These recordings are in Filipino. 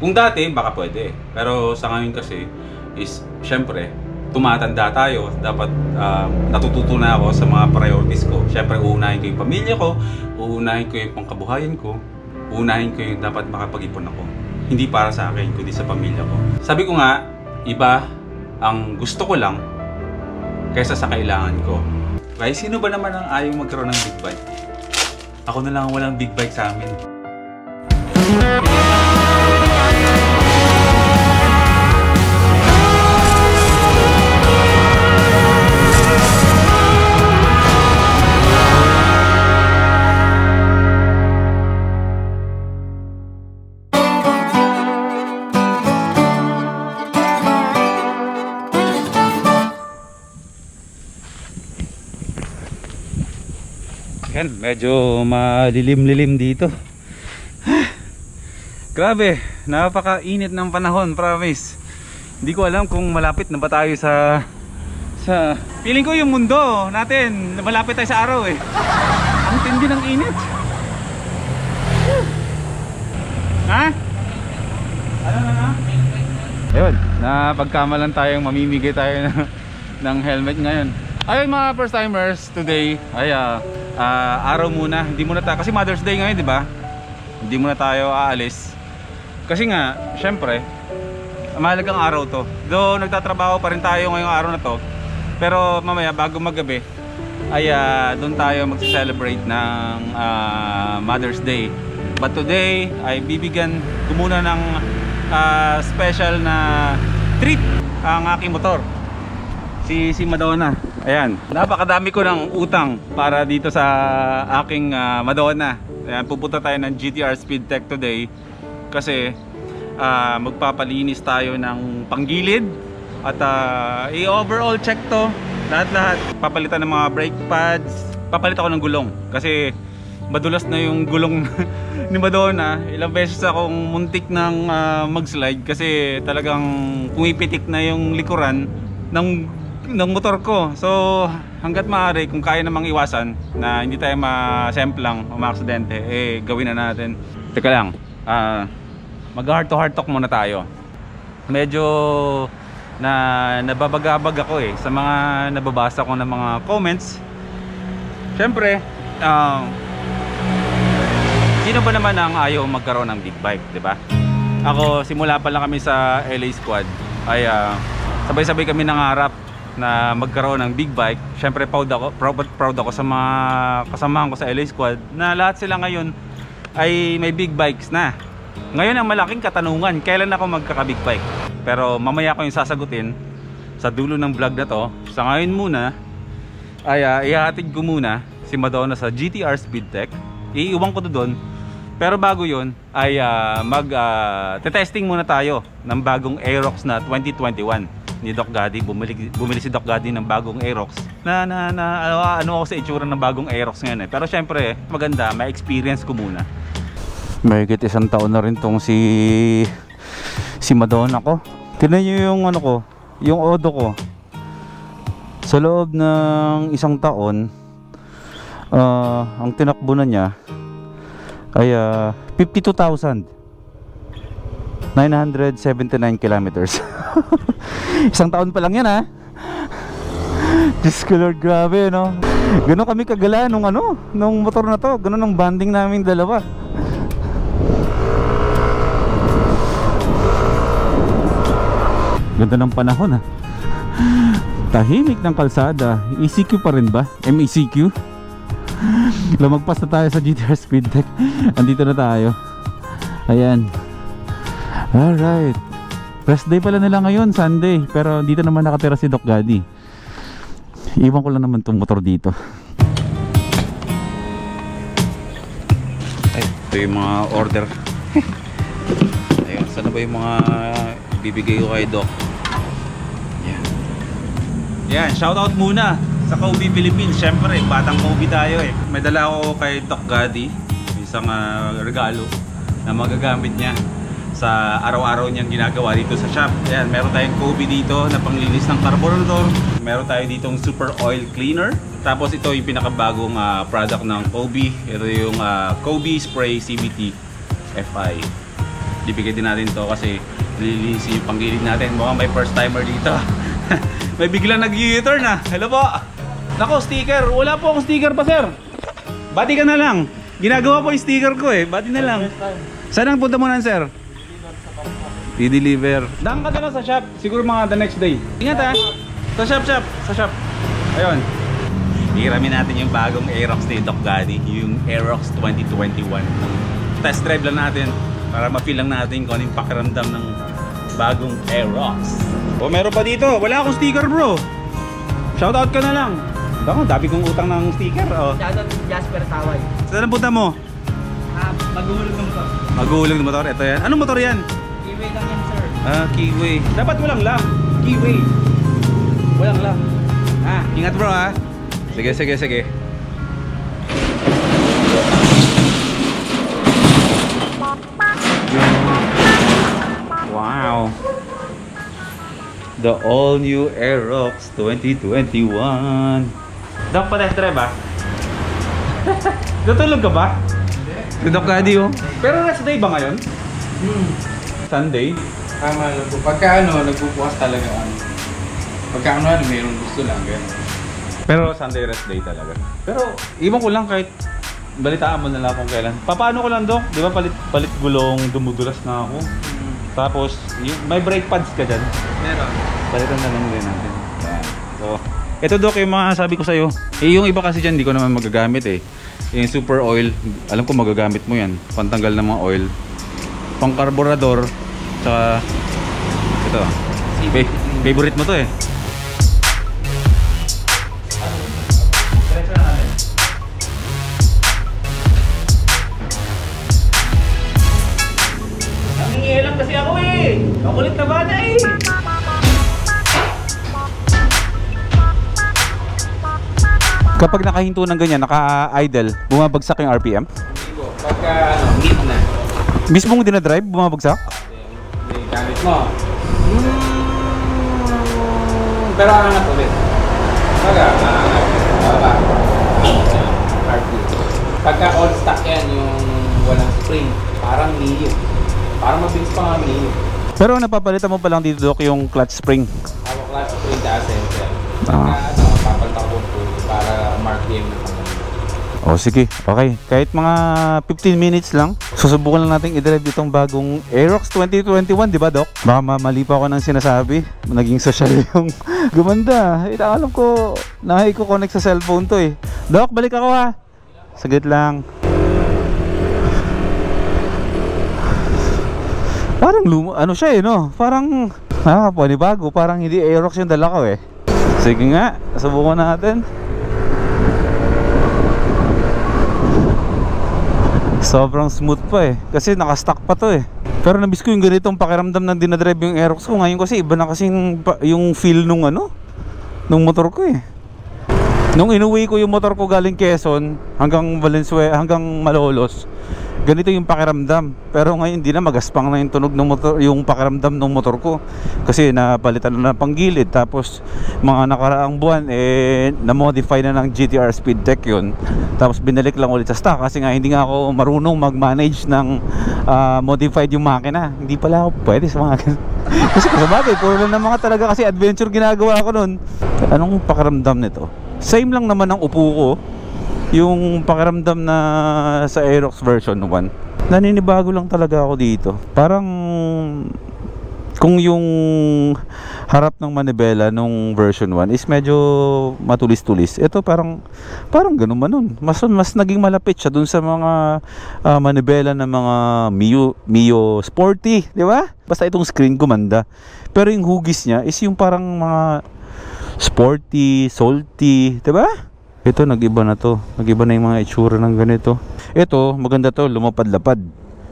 Kung dati, baka pwede. Pero sa ngayon kasi, is syempre, tumatanda tayo. Dapat natututo na ako sa mga priorities ko. Syempre, uunahin ko yung pamilya ko, uunahin ko yung pangkabuhayan ko, uunahin ko yung dapat makapag-ipon ako. Hindi para sa akin, kundi sa pamilya ko. Sabi ko nga, iba ang gusto ko lang kaysa sa kailangan ko. Kaya sino ba naman ang ayaw magkaroon ng big bike? Ako na lang ang walang big bike sa amin. Yan, medyo malilim-lilim dito. Grabe, napakainit ng panahon, promise. Hindi ko alam kung malapit na ba tayo sa feeling ko yung mundo natin, malapit tayo sa araw eh. Ang tindi ng init. Ha? Ano na? Ayun, napagkamalan tayong mamimigay tayo ng helmet ngayon. Ayun mga first timers, today ay araw muna, hindi muna tayo, kasi Mother's Day ngayon, di ba? Hindi muna tayo aalis. Kasi nga, syempre, mahalagang araw to. Though nagtatrabaho pa rin tayo ngayong araw na to, pero mamaya bago maggabi ay doon tayo mag-celebrate ng Mother's Day. But today ay bibigyan ko muna ng special na treat ang aking motor. Si Madonna. Ayan, napakadami ko ng utang para dito sa aking Madonna. Ayan, pupunta tayo ng GTR Speedtech today kasi magpapalinis tayo ng panggilid at i-overall check to lahat-lahat. Papalitan ng mga brake pads, papalit ako ng gulong kasi madulas na yung gulong ni Madonna. Ilang beses akong muntik ng mag-slide kasi talagang pumipitik na yung likuran ng motor ko. So hanggat maaari, kung kaya namang iwasan na hindi tayo ma-semplang o ma-aksidente, eh gawin na natin. Teka lang, mag heart to heart talk muna tayo. Medyo nababagabag ako eh sa mga nababasa ko ng mga comments. Siyempre, sino ba naman ang ayaw magkaroon ng big bike, di ba? Ako, simula pa lang kami sa LA Squad ay sabay-sabay kami nangarap na magkaroon ng big bike. Siyempre proud ako sa mga kasamahan ko sa LA Squad na lahat sila ngayon ay may big bikes na. Ngayon ang malaking katanungan, kailan ako magkaka-big bike? Pero mamaya ko yung sasagutin sa dulo ng vlog na to. Sa ngayon muna ay ihahatid ko muna si Madonna sa GTR Speedtech. Iiwan ko doon. Pero bago yun ay testing muna tayo ng bagong Aerox na 2021 ni Doc Gaddy. Bumili si Doc Gaddy ng bagong Aerox ano ako sa itsura ng bagong Aerox ngayon eh. Pero syempre maganda, may experience ko muna. Mahigit 1 taon na rin tong si Madonna ko. Tignan nyo yung ano ko, yung Odo ko. Sa loob ng 1 taon ang tinakbo na niya ay 52,979 kilometers. 1 taon pa lang yan ha. Diyos ko Lord, grabe no. Ganon kami kagala nung motor na to. Ganon ang banding namin dalawa. Ganda ng panahon ha. Tahimik ng kalsada. ECQ pa rin ba? MECQ? Lumagpas na tayo sa GTR Speedtech. Andito na tayo. Ayan. Alright. Rest day pala nila ngayon, Sunday. Pero dito naman nakatira si Doc Gaddy. Iwan ko lang naman itong motor dito. Ay, ito yung mga order. Ayun, sana ba yung mga bibigay ko kay Doc? Yan. Yan, shoutout muna sa Kobe Philippines. Siyempre, batang Kobe tayo eh. May dala ako kay Doc Gaddy, isang regalo na magagamit niya sa araw-araw niyang ginagawa dito sa shop. Ayan, meron tayong Kobe dito na panglinis ng carburetor. Meron tayo ditong super oil cleaner. Tapos ito yung pinakabagong product ng Kobe. Ito yung Kobe Spray CVT FI. Bibigay din natin to kasi lilisi yung panggilid natin. Mukhang may first timer dito. May biglang nag-u-turn na. Hello po. Nako, sticker. Wala po akong sticker pa, sir. Bati ka na lang. Ginagawa po yung sticker ko eh. Bati na lang. Saan ang punta mo na, sir? I-deliver. Daan ka na lang sa shop. Siguro mga the next day. Ingat ha. Sa shop. Ayun. Hiramin natin yung bagong Aerox ni Doc Gaddy. Yung Aerox 2021. Test drive lang natin. Para ma-feel lang natin kung anong pakiramdam ng bagong Aerox. O meron pa dito. Wala akong sticker, bro. Shoutout ka na lang. Ako, dami kong utang ng sticker. Oh. Shoutout Jasper Taway. Saan ang punta mo? Maghuhulog ng motor. Maghuhulog ng motor. Ito yan. Anong motor yan? Keyway lang yan, sir. Keyway. Dapat walang lang. Keyway. Walang lang. Ingat bro ha. Sige. Wow. The all new Aerox 2021. Doc, pa-test drive ba? Tutulog ka ba? Hindi. Doc Gaddy oh. Pero rest day ba ngayon? Sunday? Tama lang po. Pagka nagbubukas talaga Pagka mayroong gusto lang ganyan. Pero Sunday rest day talaga. Pero iwan ko lang kahit balitaan mo na lang kung kailan. Paano ko lang, Doc? Di ba palit gulong, dumudulas na ako. Tapos, may brake pads ka dyan? Meron. Balitan na lang din natin. So, ito Doc, yung mga sabi ko sa'yo. Yung iba kasi dyan, di ko naman magagamit eh. Yung super oil, alam ko magagamit mo yan. Pantanggal ng mga oil. Pang carburetor. Tsaka, ito. Favorite mo to eh. Nangingilang kasi ako eh. Makulit na bata eh. Kapag nakahinto ng ganyan, naka-idle, bumabagsak yung RPM? Hindi po. Pagka mid na. Mismong dinadrive, bumabagsak? Hindi gamit mo. Pero angat ulit. Angat. Baba. Pagka all stock yan, yung walang spring, parang Mio. Parang mabilis pa nga Mio. Pero napapalitan mo pa lang dito, Doc, yung clutch spring. Ako clutch spring sa sensor. Pagka papalitan ko po para mark game na pagkakas. O sige, okay. Kahit mga 15 minutes lang, susubukan lang natin i-drive itong bagong Aerox 2021, di ba Doc? Baka mali pa ako ng sinasabi. Naging social yung gumanda. Alam ko, nai-connect sa cellphone to eh. Doc, balik ako ha. Saglit lang. Parang ano siya eh, no? Parang, panibago. Parang hindi Aerox yung dala ko eh. Sige nga, subukan natin. Sobrang smooth pa eh. Kasi nakastock pa to eh. Pero nabis ko yung ganitong pakiramdam na dinadrive yung Aerox ko. Ngayon kasi iba na kasi yung feel nung nung motor ko eh. Nung inuwi ko yung motor ko galing Quezon hanggang Valenzuela, hanggang Malolos, ganito yung pakiramdam. Pero ngayon hindi na, magaspang na yung tunog ng motor, yung pakiramdam ng motor ko. Kasi napalitan na ng panggilid. Tapos mga nakaraang buwan na-modify na ng GTR Speed Tech yun. Tapos binalik lang ulit sa stock kasi nga hindi nga ako marunong mag-manage ng modified yung makina. Hindi pala ako pwede sa mga kasi sabagay, puro lang ng mga talaga kasi adventure ginagawa ko nun. Anong pakiramdam nito? Same lang naman ang upo ko. Yung pakiramdam na sa Aerox version 1, naninibago lang talaga ako dito. Parang kung yung harap ng manibela nung version 1 is medyo matulis-tulis, ito parang ganun man nun. Mas naging malapit siya dun sa mga manibela ng mga Mio Sporty, di ba? Basta itong screen gumanda. Pero yung hugis niya is yung parang mga sporty, salty, di ba? Ito nag-iba na to. Nag-iba na yung mga itsura ng ganito. Ito, maganda to, lumapad-lapad.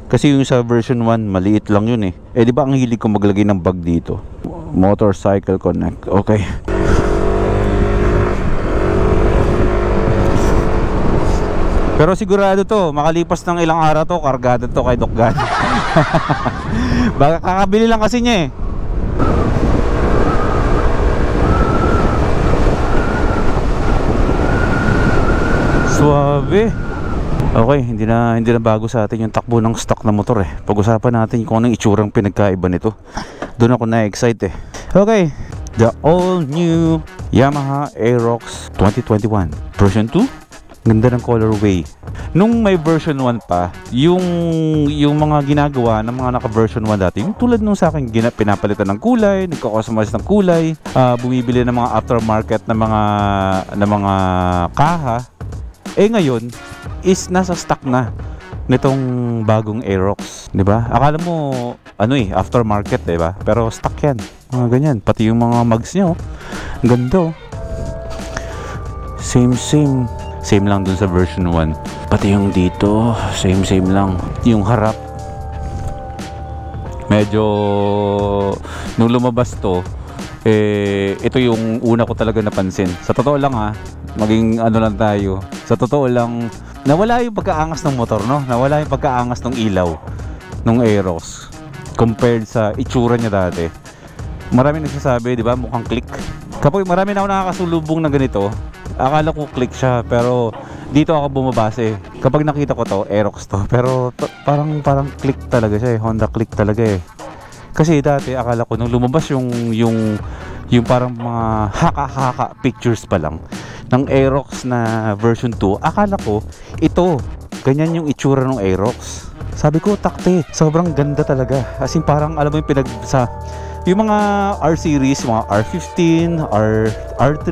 Kasi yung sa version 1, maliit lang yun eh. Di ba ang hilig ko maglagay ng bag dito? Motorcycle Connect. Okay. Pero sigurado to, makalipas ng ilang araw to, kargado to kay Doc Gaddy. Baka kakabili lang kasi niya eh. Suave. Okay, hindi na bago sa atin yung takbo ng stock na motor eh. Pag-usapan natin kung anong itsurang pinagkaiba nito. Doon ako na-excite eh. Okay, the all new Yamaha Aerox 2021 version 2. Ganda ng colorway. Nung may version 1 pa, yung mga ginagawa ng mga naka-version 1 dati, yung tulad nung sa akin pinapalitan ng kulay, nagko-customize ng kulay, bumibili ng mga aftermarket na mga kaha. Ngayon is nasa stock na nitong bagong Aerox, 'di ba? Akala mo aftermarket, 'di ba? Pero stock 'yan. Mga ganyan, pati yung mga mugs niya, ang ganda. Same lang dun sa version 1. Pati yung dito, same lang. Yung harap, medyo nung lumabas to, ito yung una ko talaga napansin. Sa totoo lang maging lang tayo. Sa totoo lang, nawala yung pagkaangas ng motor, no? Nawala yung pagkaangas ng ilaw ng Aerox compared sa itsura niya dati. Marami nagsasabi, di ba, mukhang click. Kapag marami na ako nakakasulubong na ganito, akala ko click siya, pero dito ako bumabase. Kapag nakita ko to, Aerox to. Pero parang click talaga siya Honda click talaga Kasi dati akala ko nung lumabas yung parang mga haka-haka pictures pa lang ng Aerox na version 2, akala ko ito, ganyan yung itsura ng Aerox. Sabi ko, takte, sobrang ganda talaga. As in, parang alam mo yung mga R series, mga R15, R3,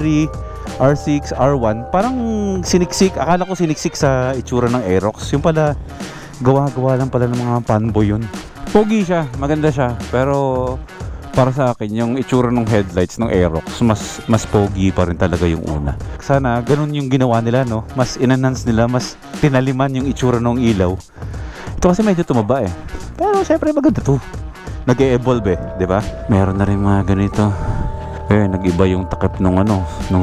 R6, R1, parang siniksik. Akala ko siniksik sa itsura ng Aerox. Yung pala, gawa-gawa lang pala ng mga fanboy yun. Pogi siya, maganda siya, pero para sa akin, yung itsura ng headlights ng Aerox, mas pogi pa rin talaga yung una. Sana ganun yung ginawa nila, no? Mas in-enhance nila, mas tinaliman yung itsura ng ilaw. Ito kasi medyo tumaba pero syempre maganda to. Nag-e-evolve di ba? Meron na rin mga ganito. Nag-iba yung takip nung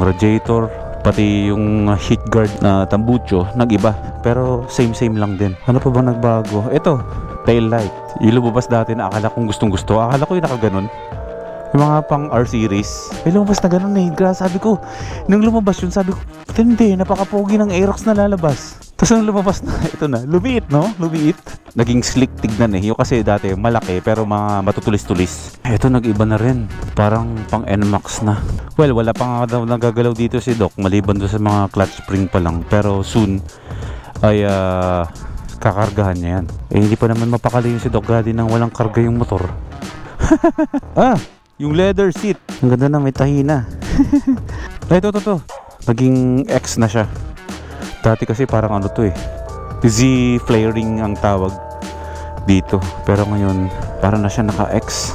radiator, pati yung heat guard na tambucho, nag-iba. Pero same lang din. Ano pa ba nagbago? Ito, tail light. Yung lumabas dati na akala kong gustong-gusto. Akala ko yung nakaganon. Yung mga pang R series, may lumabas na ganun sabi ko, nung lumabas yun, sabi ko, hindi, napaka-pogi ng Aerox na lalabas. Tapos nung lumabas na, ito na, lumiit, no? Lumiit. Naging slick tignan yung kasi dati malaki pero mga matutulis-tulis. Ito nag-iba na rin. Parang pang NMAX na. Well, wala pa nga daw nagagalaw dito si Doc, maliban doon sa mga clutch spring pa lang. Pero soon ay kakargahan niya yan. Hindi pa naman mapakali yung si Doc Gaddy nang walang karga yung motor. Yung leather seat. Ang ganda na, may tahina. Ito. Naging X na siya. Dati kasi parang Z flaring ang tawag dito. Pero ngayon, parang na siya naka-X.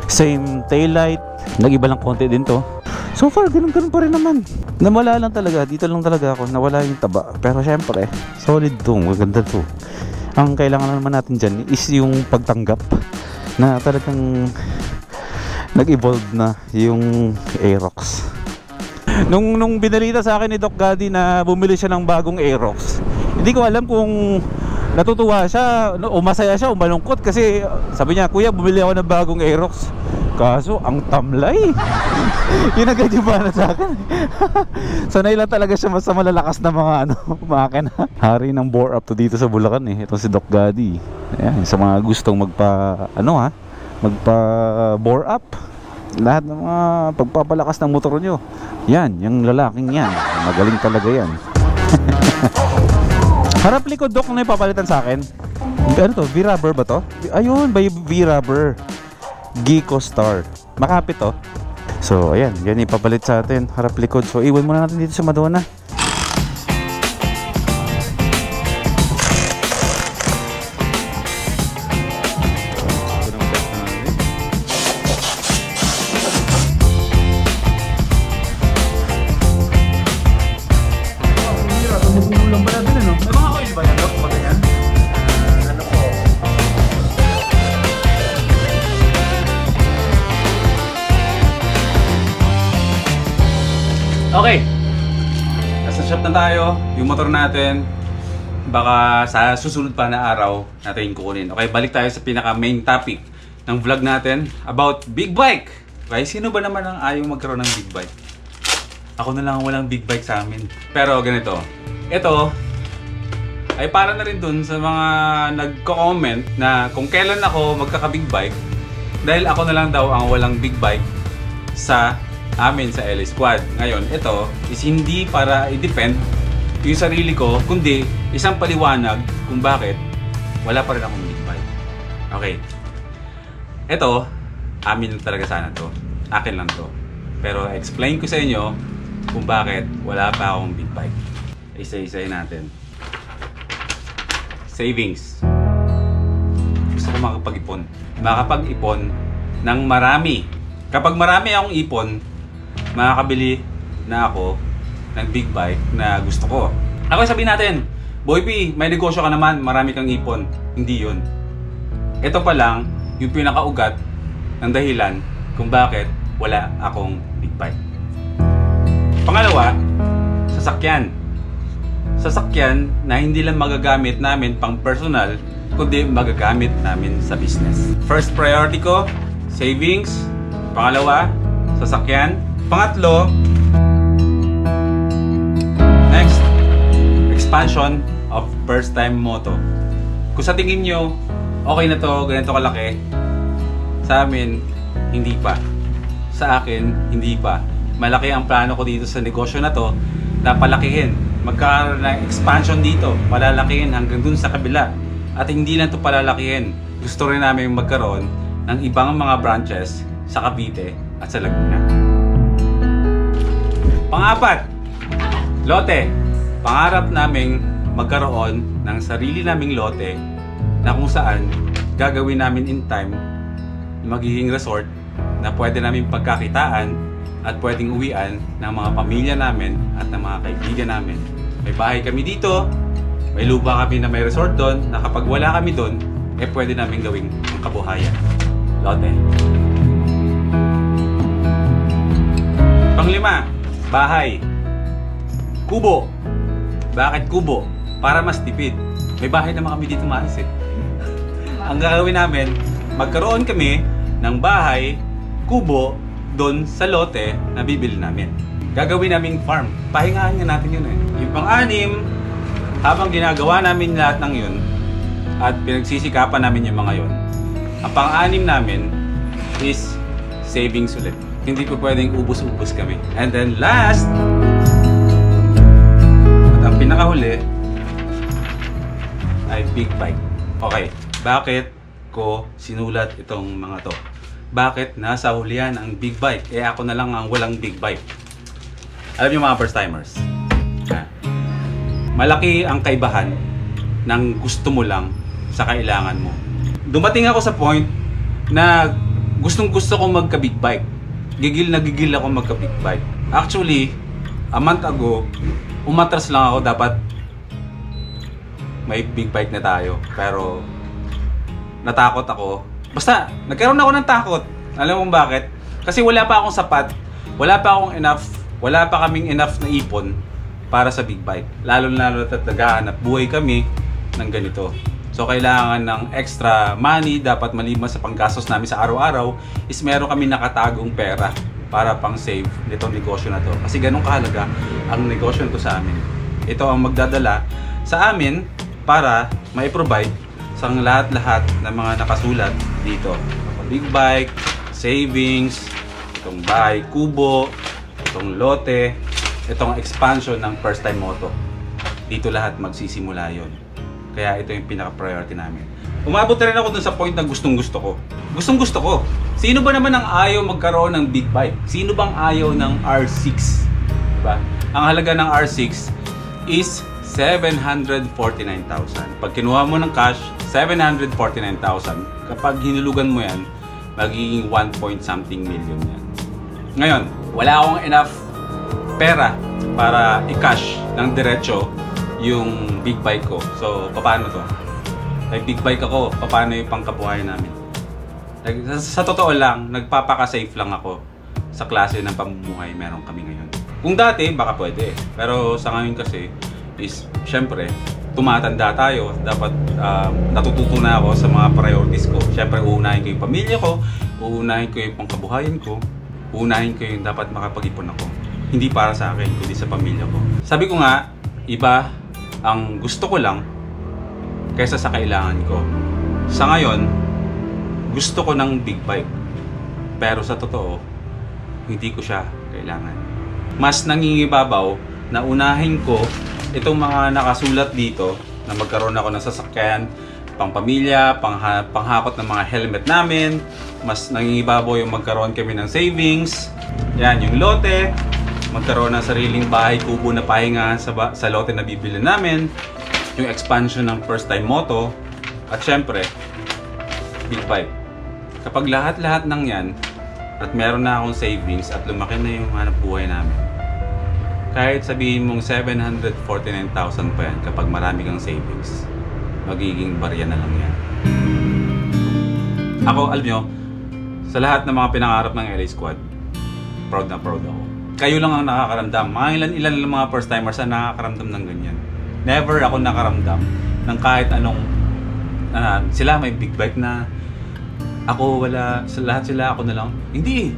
Same taillight. Nag-iba lang konti din to. So far, ganun pa rin naman. Nawala lang talaga. Dito lang talaga ako. Nawala yung taba. Pero syempre, solid to. Maganda to. Ang kailangan naman natin dyan is yung pagtanggap na talagang nag-evolve na yung Aerox. Nung binalita sa akin ni Doc Gaddy na bumili siya ng bagong Aerox, hindi ko alam kung natutuwa siya o masaya siya o malungkot, kasi sabi niya, kuya, bumili ako ng bagong Aerox. Kaso ang tamlay. Yun agad yung bana sa akin. Sanay lang talaga siya sa malalakas na mga makina. Hari ng bore up to dito sa Bulacan Itong si Doc Gaddy. Ayan, sa mga gustong magpa bore up, lahat ng mga pagpapalakas ng motor nyo, yan, yung lalaking yan, magaling talaga yan. Harap likod, Doc, na ipapalitan sa akin. Ano to? V-rubber ba to? Ayun, by V-rubber Gico Star. Makapit to. So ayan, yan ipapalit sa atin, harap likod. So iwan muna natin dito sa Madonna. Okay, nasa shop na tayo. Yung motor natin, baka sa susunod pa na araw natin kukunin. Okay, balik tayo sa pinaka main topic ng vlog natin about big bike. Okay, sino ba naman ang ayaw magkaroon ng big bike? Ako na lang walang big bike sa amin. Pero ganito, ito ay para na rin dun sa mga nagko-comment na kung kailan ako magkaka-big bike dahil ako na lang daw ang walang big bike sa amin sa LA Squad. Ngayon, ito is hindi para i-defend yung sarili ko, kundi isang paliwanag kung bakit wala pa rin akong big bike. Okay. Ito, amin talaga sana to. Akin lang to. Pero explain ko sa inyo kung bakit wala pa akong big bike. Isa-isahin natin. Savings. Gusto ko makapag-ipon. Makapag-ipon ng marami. Kapag marami akong ipon, makakabili na ako ng big bike na gusto ko. Ako sabihin natin, Boy P, may negosyo ka naman, marami kang ipon. Hindi yun. Ito pa lang yung pinakaugat ng dahilan kung bakit wala akong big bike. Pangalawa, sasakyan. Sasakyan na hindi lang magagamit namin pang personal, kundi magagamit namin sa business. First priority ko, savings. Pangalawa, sasakyan. Pangatlo, next, expansion of first time moto. Kung sa tingin nyo, okay na to, ganito kalaki, sa amin, hindi pa. Sa akin, hindi pa. Malaki ang plano ko dito sa negosyo na to, na palakihin. Magkakaroon ng expansion dito, palalakihin hanggang dun sa kabila. At hindi lang to palalakihin. Gusto rin namin magkaroon ng ibang mga branches sa Cavite at sa Laguna. Pang-apat, lote. Pangarap naming magkaroon ng sarili naming lote na kung saan gagawin namin in time magiging resort na pwede namin pagkakitaan at pwedeng uwian ng mga pamilya namin at ng mga kaibigan namin. May bahay kami dito, may lupa kami na may resort doon, na kapag wala kami doon, eh pwede namin gawing ang kabuhayan. Lote. Panglima, bahay. Kubo. Bakit kubo? Para mas tipid. May bahay naman kami dito maayos eh. Ang gagawin namin, magkaroon kami ng bahay, kubo, doon sa lote na bibili namin. Gagawin naming farm. Pahingahan nga natin yun eh. Yung pang-anim, habang ginagawa namin lahat ng yun, at pinagsisikapan namin yung mga yun, ang pang-anim namin is savings ulit. Hindi po pwedeng ubus-ubus kami. And then last, at ang pinakahuli, ay big bike. Okay, bakit ko sinulat itong mga to? Bakit nasa hulihan ang big bike? Eh ako na lang ang walang big bike. Alam niyo mga first timers, malaki ang kaibahan ng gusto mo lang sa kailangan mo. Dumating ako sa point na gustong gusto ko magka big bike. Gigil na gigil ako magka big bike. Actually, a month ago, umatras lang ako, dapat may big bike na tayo. Pero natakot ako. Basta, nagkaroon ako ng takot. Alam mo bakit? Kasi wala pa akong sapat, wala pa akong enough, wala pa kaming enough na ipon para sa big bike. Lalo-lalo at naghahanap buhay kami ng ganito. So kailangan ng extra money, dapat maliban sa panggastos namin sa araw-araw, is meron kami nakatagong pera para pang save nitong negosyo na to. Kasi ganun kahalaga ang negosyo nito sa amin. Ito ang magdadala sa amin para mai-provide sa lahat-lahat ng mga nakasulat dito. Big bike, savings, itong bahay kubo, itong lote, itong expansion ng first time moto. Dito lahat magsisimula yon. Kaya ito yung pinaka-priority namin. Umabot na rin ako dun sa point na gustong-gusto ko. Gustong-gusto ko. Sino ba naman ang ayaw magkaroon ng big bike? Sino bang ayaw ng R6? Diba? Ang halaga ng R6 is 749,000. Pag kinuha mo ng cash, 749,000. Kapag hinulugan mo yan, magiging 1 point something million yan. Ngayon, wala akong enough pera para i-cash ng diretso yung big bike ko. So, paano to? May big bike ako, paano yung pangkabuhay namin? Sa totoo lang, nagpapaka-safe lang ako sa klase ng pamumuhay meron kami ngayon. Kung dati, baka pwede. Pero sa ngayon kasi, is, syempre, tumatanda tayo. Dapat natututo na ako sa mga priorities ko. Syempre, uunahin ko yung pamilya ko, uunahin ko yung pangkabuhayan ko, uunahin ko yung dapat makapag-ipon ako. Hindi para sa akin, kundi sa pamilya ko. Sabi ko nga, iba ang gusto ko lang kaysa sa kailangan ko. Sa ngayon, gusto ko ng big bike. Pero sa totoo, hindi ko siya kailangan. Mas nangingibabaw na unahin ko itong mga nakasulat dito na magkaroon ako ng sasakyan, pangpamilya, panghakot ng mga helmet namin. Mas nangingibabaw yung magkaroon kami ng savings. Yan, yung lote. Magkaroon ng sariling bahay kubo na pahinga sa lote na bibili namin. Yung expansion ng first time moto. At syempre, big bike. Kapag lahat-lahat ng yan, at meron na akong savings at lumaki na yung hanap buhay namin, kahit sabihin mong 749,000 pa yan kapag marami kang savings, magiging barya na lang yan. Ako, alam nyo, sa lahat ng mga pinangarap ng LA Squad, proud na proud ako. Kayo lang ang nakakaramdam. Mga ilan lang mga first timers ang nakakaramdam ng ganyan. Never ako nakaramdam ng kahit anong sila may big bike na, ako wala, sa lahat sila ako na lang. Hindi.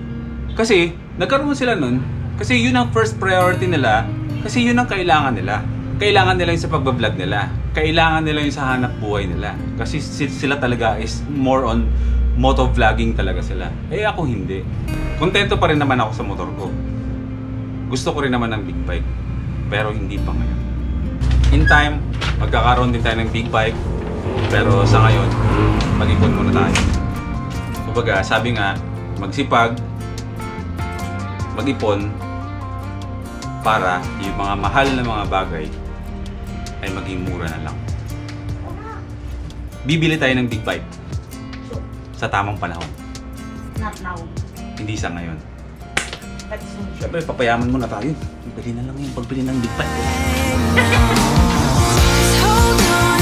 Kasi nagkaroon sila nun kasi yun ang first priority nila, kasi yun ang kailangan nila. Kailangan nila yung sa pagbablog nila. Kailangan nila yung sa hanap buhay nila. Kasi sila talaga is more on motovlogging talaga sila. Eh ako hindi. Kontento pa rin naman ako sa motor ko. Gusto ko rin naman ng big bike. Pero hindi pa ngayon. In time, magkakaroon din tayo ng big bike. Pero sa ngayon, mag-ipon muna tayo. Kumbaga, sabi nga, magsipag, mag-ipon, para yung mga mahal na mga bagay ay maging mura na lang. Bibili tayo ng big bike sa tamang panahon. Not now. Hindi sa ngayon. But soon. Siyempre, papayaman muna tayo. Bili na lang yung pagbili ng big bike. Hold on.